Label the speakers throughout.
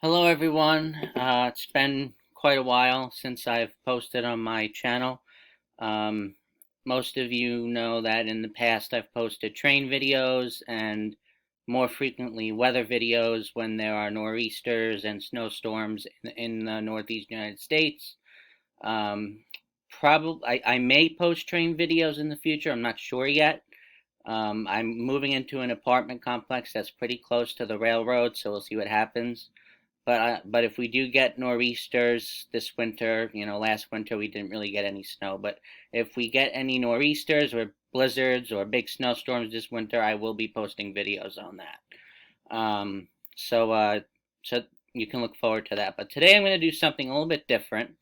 Speaker 1: Hello everyone. It's been quite a while since I've posted on my channel. Um, Most of you know that in the past I've posted train videos and more frequently weather videos when there are nor'easters and snowstorms in the Northeast United States. Um, I may post train videos in the future. I'm not sure yet. I'm moving into an apartment complex that's pretty close to the railroad, so we'll see what happens. But if we do get nor'easters this winter, last winter we didn't really get any snow. But if we get any nor'easters or blizzards or big snowstorms this winter, I will be posting videos on that. So so you can look forward to that. But today I'm going to do something a little bit different.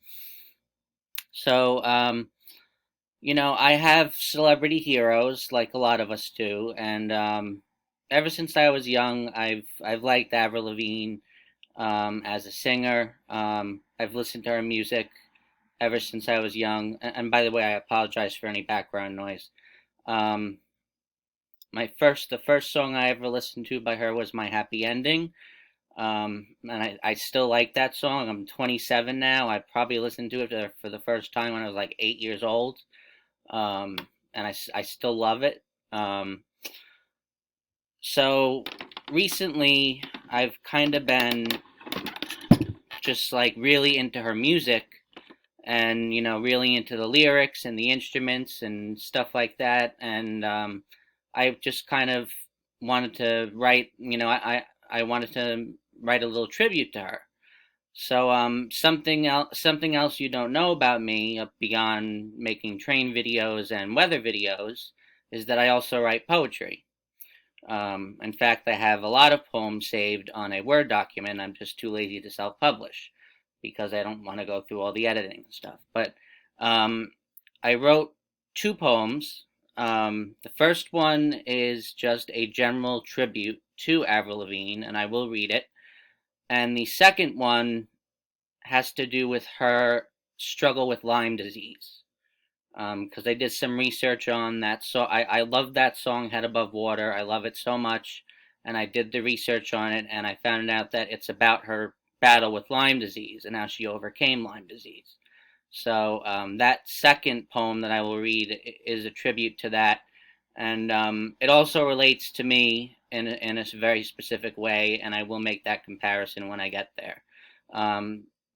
Speaker 1: So I have celebrity heroes like a lot of us do, and ever since I was young, I've liked Avril Lavigne as a singer. I've listened to her music ever since I was young. And by the way, I apologize for any background noise. Um, the first song I ever listened to by her was "My Happy Ending," and I still like that song. I'm 27 now. I probably listened to it for the first time when I was like 8 years old, um, and I still love it. So recently, I've kind of been just like really into her music and really into the lyrics and the instruments and stuff like that. And I just kind of wanted to write, I wanted to write a little tribute to her. So something else you don't know about me beyond making train videos and weather videos is that I also write poetry. In fact, I have a lot of poems saved on a Word document. I'm just too lazy to self-publish because I don't want to go through all the editing and stuff. But um, I wrote two poems. The first one is just a general tribute to Avril Lavigne, and I will read it. And the second one has to do with her struggle with Lyme disease. Because I did some research on that. So I love that song, Head Above Water. I love it so much. And I did the research on it, and I found out that it's about her battle with Lyme disease and how she overcame Lyme disease. So that second poem that I will read is a tribute to that. And it also relates to me in a very specific way, and I will make that comparison when I get there.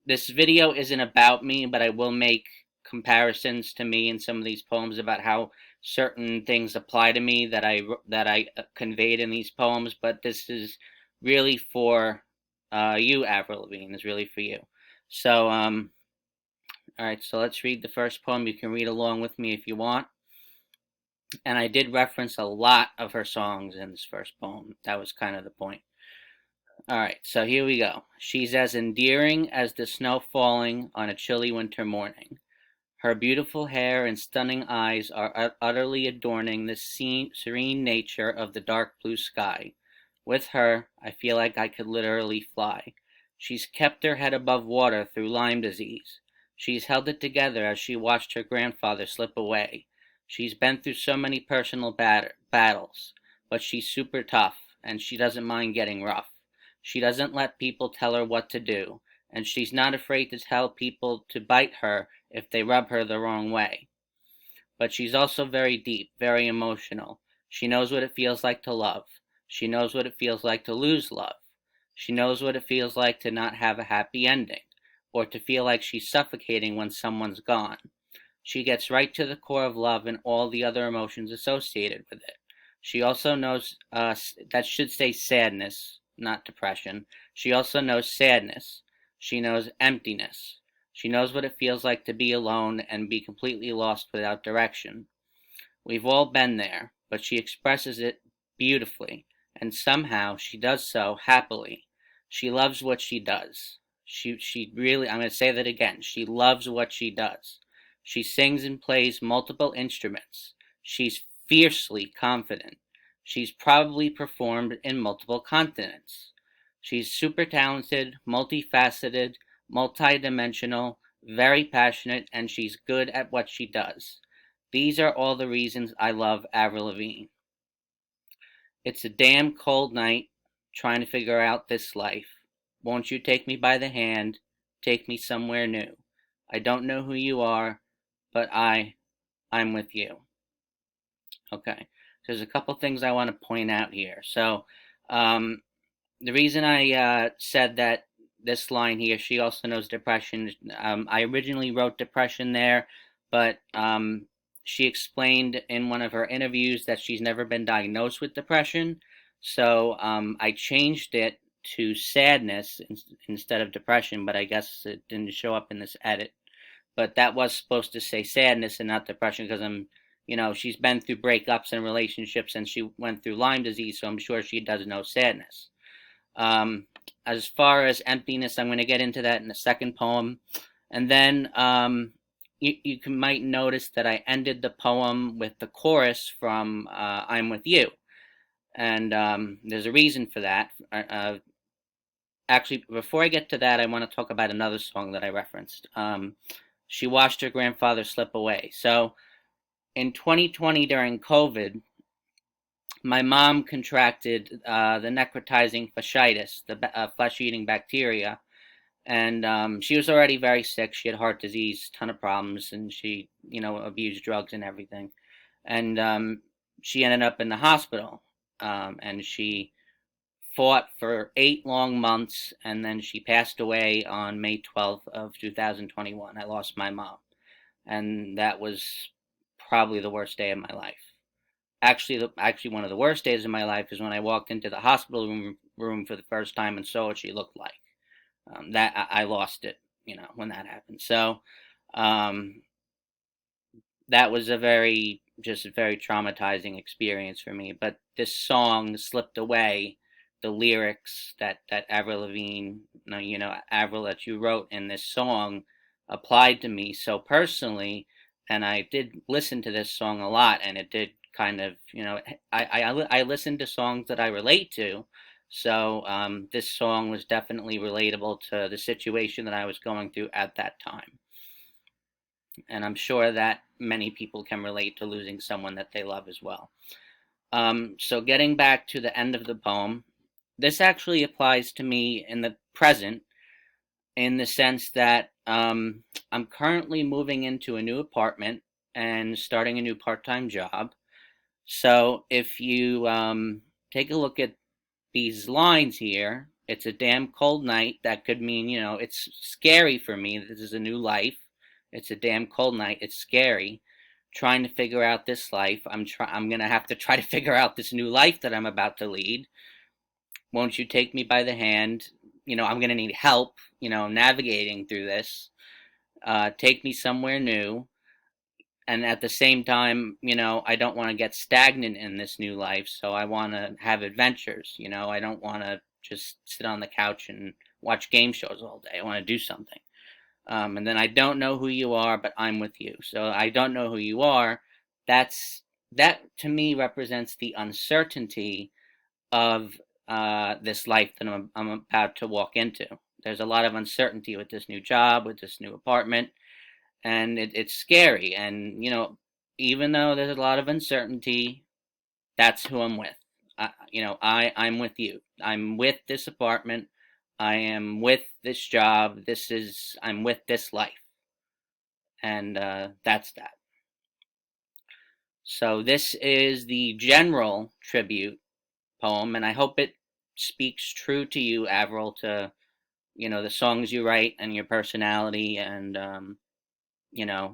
Speaker 1: This video isn't about me, but I will make comparisons to me in some of these poems about how certain things apply to me that I conveyed in these poems. But this is really for you, Avril Lavigne. Is really for you. So all right. So let's read the first poem. You can read along with me if you want. And I did reference a lot of her songs in this first poem. That was kind of the point. All right, so here we go. She's as endearing as the snow falling on a chilly winter morning. Her beautiful hair and stunning eyes are utterly adorning the serene nature of the dark blue sky. With her, I feel like I could literally fly. She's kept her head above water through Lyme disease. She's held it together as she watched her grandfather slip away. She's been through so many personal battles, but she's super tough, and she doesn't mind getting rough. She doesn't let people tell her what to do, and she's not afraid to tell people to bite her if they rub her the wrong way. But she's also very deep, very emotional. She knows what it feels like to love. She knows what it feels like to lose love. She knows what it feels like to not have a happy ending, or to feel like she's suffocating when someone's gone. She gets right to the core of love and all the other emotions associated with it. She also knows, that should say sadness, not depression. She also knows sadness. She knows emptiness. She knows what it feels like to be alone and be completely lost without direction. We've all been there, but she expresses it beautifully, and somehow she does so happily. She loves what she does. She really, I'm going to say that again. She loves what she does. She sings and plays multiple instruments. She's fiercely confident. She's probably performed in multiple continents. She's super talented, multifaceted, multidimensional, very passionate, and she's good at what she does. These are all the reasons I love Avril Lavigne. It's a damn cold night trying to figure out this life. Won't you take me by the hand, take me somewhere new? I don't know who you are, but I'm with you. Okay. So there's a couple things I want to point out here. So um, the reason I said that this line here, she also knows depression. I originally wrote depression there, but she explained in one of her interviews that she's never been diagnosed with depression. So I changed it to sadness instead of depression, but I guess it didn't show up in this edit. But that was supposed to say sadness and not depression because she's been through breakups and relationships and she went through Lyme disease, so I'm sure she does know sadness. As far as emptiness, I'm going to get into that in the second poem. And then you might notice that I ended the poem with the chorus from I'm With You. And there's a reason for that. Actually, before I get to that, I want to talk about another song that I referenced. She watched her grandfather slip away. So in 2020 during COVID, my mom contracted the necrotizing fasciitis, the flesh-eating bacteria, and she was already very sick. She had heart disease, ton of problems, and she, abused drugs and everything. And she ended up in the hospital, and she fought for 8 long months, and then she passed away on May 12th of 2021. I lost my mom, and that was probably the worst day of my life. Actually, one of the worst days of my life is when I walked into the hospital room for the first time and saw what she looked like. That I lost it, when that happened. So um, that was a very traumatizing experience for me. But this song slipped away. The lyrics that Avril Lavigne, Avril, that you wrote in this song, applied to me so personally, and I did listen to this song a lot, and it did kind of, I listen to songs that I relate to. So this song was definitely relatable to the situation that I was going through at that time. And I'm sure that many people can relate to losing someone that they love as well. So getting back to the end of the poem, this actually applies to me in the present, in the sense that I'm currently moving into a new apartment and starting a new part-time job. So if you take a look at these lines here, it's a damn cold night. That could mean, it's scary for me. This is a new life. It's a damn cold night. It's scary. Trying to figure out this life. I'm gonna have to try to figure out this new life that I'm about to lead. Won't you take me by the hand? I'm gonna need help, navigating through this. Take me somewhere new. And at the same time, I don't want to get stagnant in this new life, so I want to have adventures. I don't want to just sit on the couch and watch game shows all day. I want to do something. And then I don't know who you are, but I'm with you. So I don't know who you are. That to me represents the uncertainty of this life that I'm about to walk into. There's a lot of uncertainty with this new job, with this new apartment, and it's scary. And even though there's a lot of uncertainty, that's who I'm with. I'm with you. I'm with this apartment. I am with this job. I'm with this life, and that's that. So this is the general tribute poem, and I hope it speaks true to you, Avril, to the songs you write and your personality, and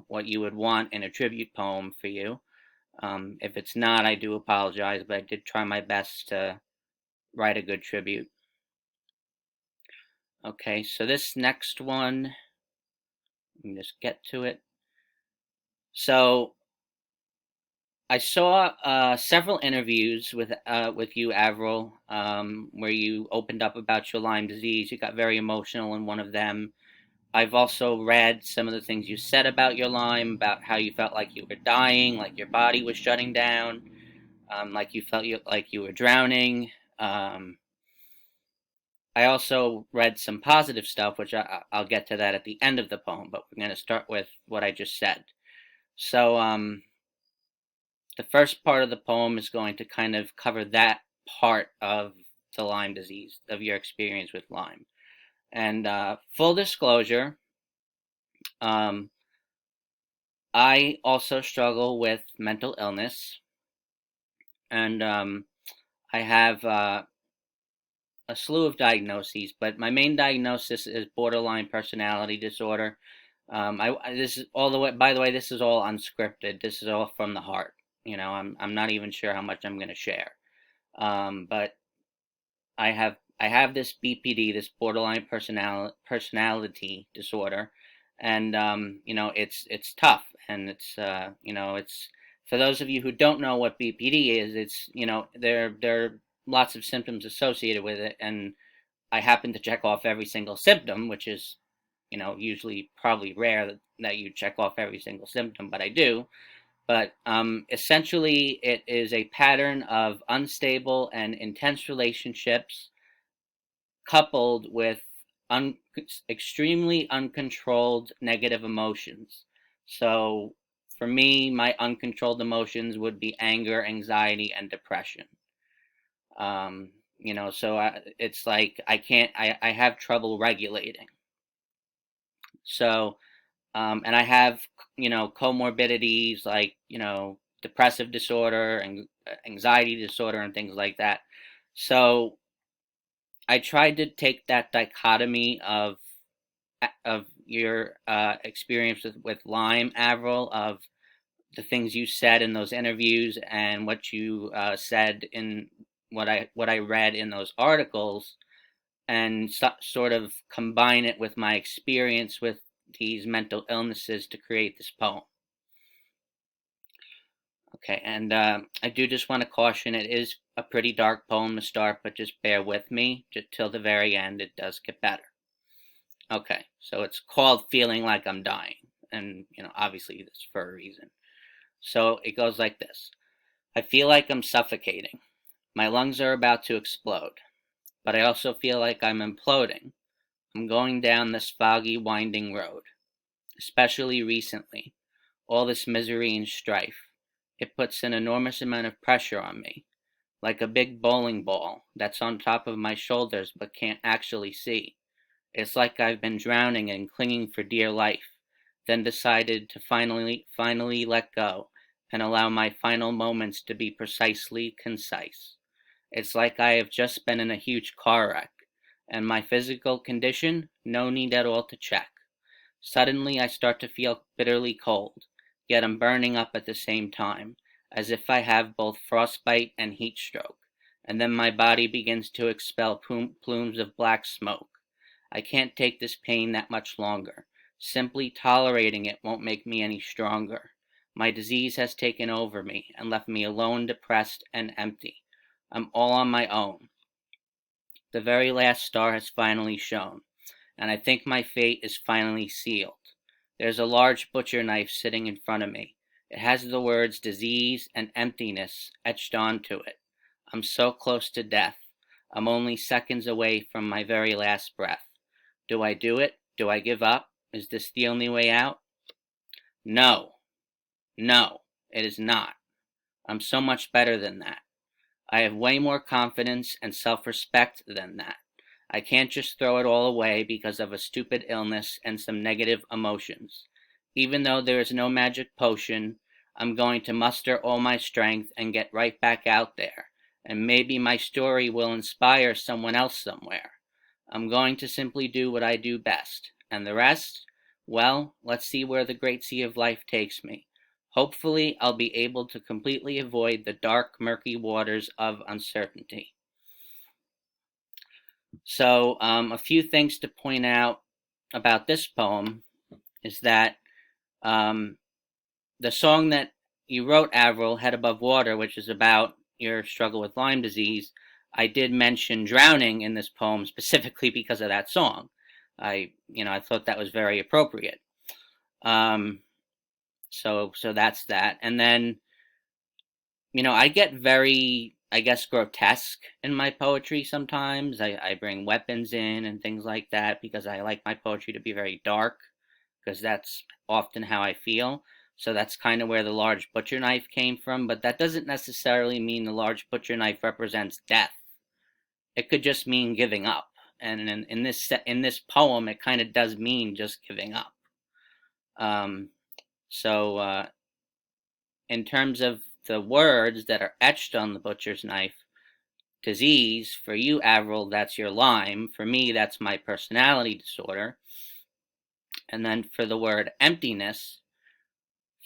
Speaker 1: what you would want in a tribute poem for you. If it's not, I do apologize, but I did try my best to write a good tribute. Okay, so this next one, let me just get to it. So I saw several interviews with you, Avril, where you opened up about your Lyme disease. You got very emotional in one of them. I've also read some of the things you said about your Lyme, about how you felt like you were dying, like your body was shutting down, like you felt like you were drowning. I also read some positive stuff, which I'll get to that at the end of the poem, but we're going to start with what I just said. So the first part of the poem is going to kind of cover that part of the Lyme disease, of your experience with Lyme. And full disclosure, um, I also struggle with mental illness, and I have a slew of diagnoses, but my main diagnosis is borderline personality disorder. This is all the way. By the way, this is all unscripted. This is all from the heart. I'm not even sure how much I'm going to share. But I have this BPD, this borderline personality disorder, and it's tough, and it's for those of you who don't know what BPD is, it's there are lots of symptoms associated with it, and I happen to check off every single symptom, which is usually probably rare that you check off every single symptom, but I do. But essentially, it is a pattern of unstable and intense relationships coupled with extremely uncontrolled negative emotions. So for me, my uncontrolled emotions would be anger, anxiety, and depression. It's like I have trouble regulating. So, and I have, comorbidities like, depressive disorder and anxiety disorder and things like that. So I tried to take that dichotomy of your experience with Lyme, Avril, of the things you said in those interviews and what you said in what I read in those articles, and sort of combine it with my experience with these mental illnesses to create this poem. Okay, and I do just want to caution it is a pretty dark poem to start, but just bear with me just till the very end. It does get better. Okay, so it's called Feeling Like I'm Dying, and obviously that's for a reason. So it goes like this. I feel like I'm suffocating. My lungs are about to explode, but I also feel like I'm imploding. I'm going down this foggy, winding road, especially recently. All this misery and strife. It puts an enormous amount of pressure on me, like a big bowling ball that's on top of my shoulders but can't actually see. It's like I've been drowning and clinging for dear life, then decided to finally let go and allow my final moments to be precisely concise. It's like I have just been in a huge car wreck, and my physical condition, no need at all to check. Suddenly I start to feel bitterly cold, yet I'm burning up at the same time, as if I have both frostbite and heat stroke, and then my body begins to expel plumes of black smoke. I can't take this pain that much longer. Simply tolerating it won't make me any stronger. My disease has taken over me and left me alone, depressed, and empty. I'm all on my own. The very last star has finally shone, and I think my fate is finally sealed. There's a large butcher knife sitting in front of me. It has the words disease and emptiness etched onto it. I'm so close to death. I'm only seconds away from my very last breath. Do I do it? Do I give up? Is this the only way out? No. No, it is not. I'm so much better than that. I have way more confidence and self-respect than that. I can't just throw it all away because of a stupid illness and some negative emotions. Even though there is no magic potion, I'm going to muster all my strength and get right back out there. And maybe my story will inspire someone else somewhere. I'm going to simply do what I do best. And the rest? Well, let's see where the great sea of life takes me. Hopefully, I'll be able to completely avoid the dark, murky waters of uncertainty. So, a few things to point out about this poem is that the song that you wrote, Avril, Head Above Water, which is about your struggle with Lyme disease, I did mention drowning in this poem specifically because of that song. I thought that was very appropriate. So that's that. And then, I get very, I guess, grotesque in my poetry sometimes. I bring weapons in and things like that because I like my poetry to be very dark, because that's often how I feel. So that's kind of where the large butcher knife came from, but that doesn't necessarily mean the large butcher knife represents death. It could just mean giving up. and in this poem, it kind of does mean just giving up. So in terms of the words that are etched on the butcher's knife, disease, for you, Avril, that's your Lyme. For me, that's my personality disorder. And then for the word emptiness,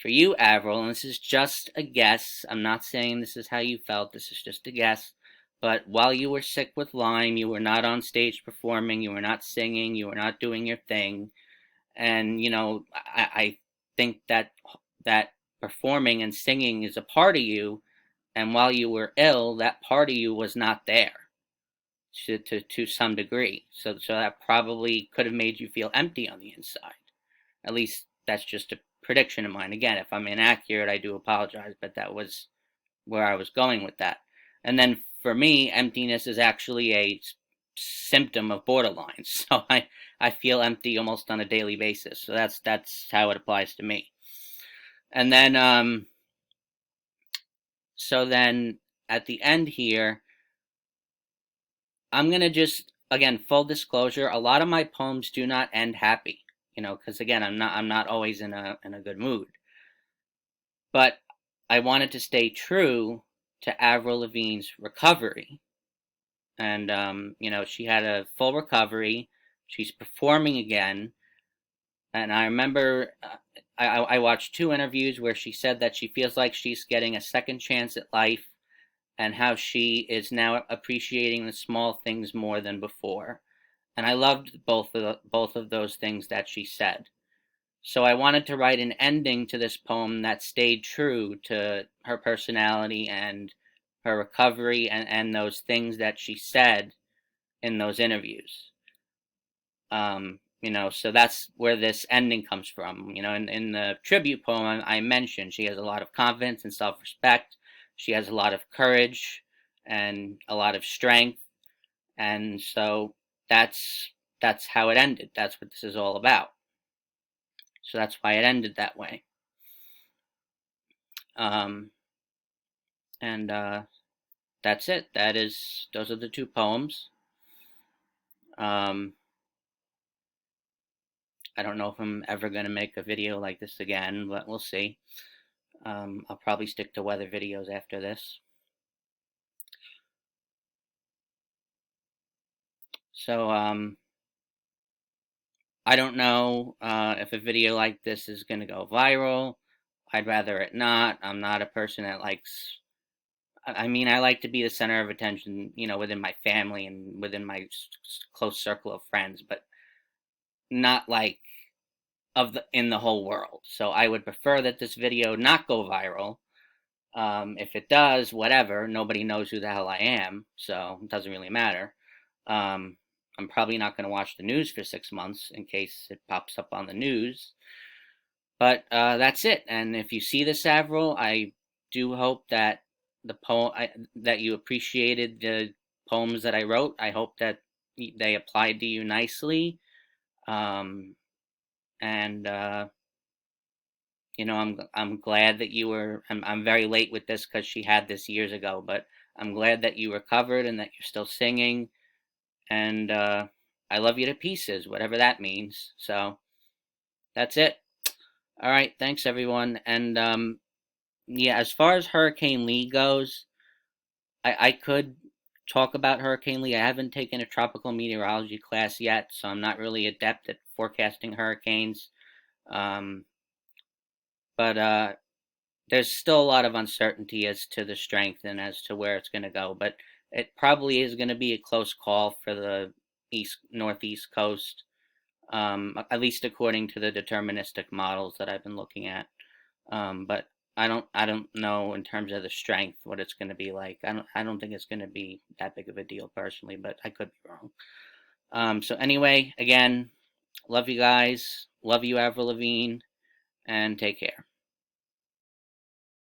Speaker 1: for you, Avril, and this is just a guess, I'm not saying this is how you felt, this is just a guess, but while you were sick with Lyme, you were not on stage performing, you were not singing, you were not doing your thing. And, I think that performing and singing is a part of you. And while you were ill, that part of you was not there to some degree. So that probably could have made you feel empty on the inside. At least that's just a prediction of mine. Again, if I'm inaccurate, I do apologize, but that was where I was going with that. And then for me, emptiness is actually a symptom of borderline. So I feel empty almost on a daily basis. So that's how it applies to me. And then so then at the end here, I'm going to just, again, full disclosure, a lot of my poems do not end happy, because again, I'm not always in a good mood. But I wanted to stay true to Avril Lavigne's recovery. And she had a full recovery. She's performing again. And I remember I watched 2 interviews where she said that she feels like she's getting a second chance at life, and how she is now appreciating the small things more than before. And I loved both of those things that she said. So I wanted to write an ending to this poem that stayed true to her personality and her recovery and those things that she said in those interviews. So that's where this ending comes from. In the tribute poem, I mentioned she has a lot of confidence and self-respect. She has a lot of courage and a lot of strength. And so that's how it ended. That's what this is all about. So that's why it ended that way. And that's it. Those are the 2 poems. I don't know if I'm ever going to make a video like this again, but we'll see. I'll probably stick to weather videos after this. So, I don't know if a video like this is going to go viral. I'd rather it not. I'm not a person that likes... I like to be the center of attention, within my family and within my close circle of friends, but not like in the whole world. So I would prefer that this video not go viral. If it does, whatever, nobody knows who the hell I am, so it doesn't really matter. I'm probably not going to watch the news for 6 months in case it pops up on the news. But that's it. And if you see this, Avril, I do hope that that you appreciated the poems that I wrote. I hope that they applied to you nicely. I'm glad that you were... I'm very late with this because she had this years ago, but I'm glad that you recovered and that you're still singing. And I love you to pieces, whatever that means. So that's it. All right, thanks everyone. And yeah, as far as Hurricane Lee goes, I could talk about Hurricane Lee. I haven't taken a tropical meteorology class yet, so I'm not really adept at forecasting hurricanes. But there's still a lot of uncertainty as to the strength and as to where it's going to go. But it probably is going to be a close call for the northeast coast, at least according to the deterministic models that I've been looking at. But I don't know in terms of the strength what it's going to be like. I don't think it's going to be that big of a deal personally, but I could be wrong. So anyway, again, love you guys. Love you, Avril Lavigne, and take care.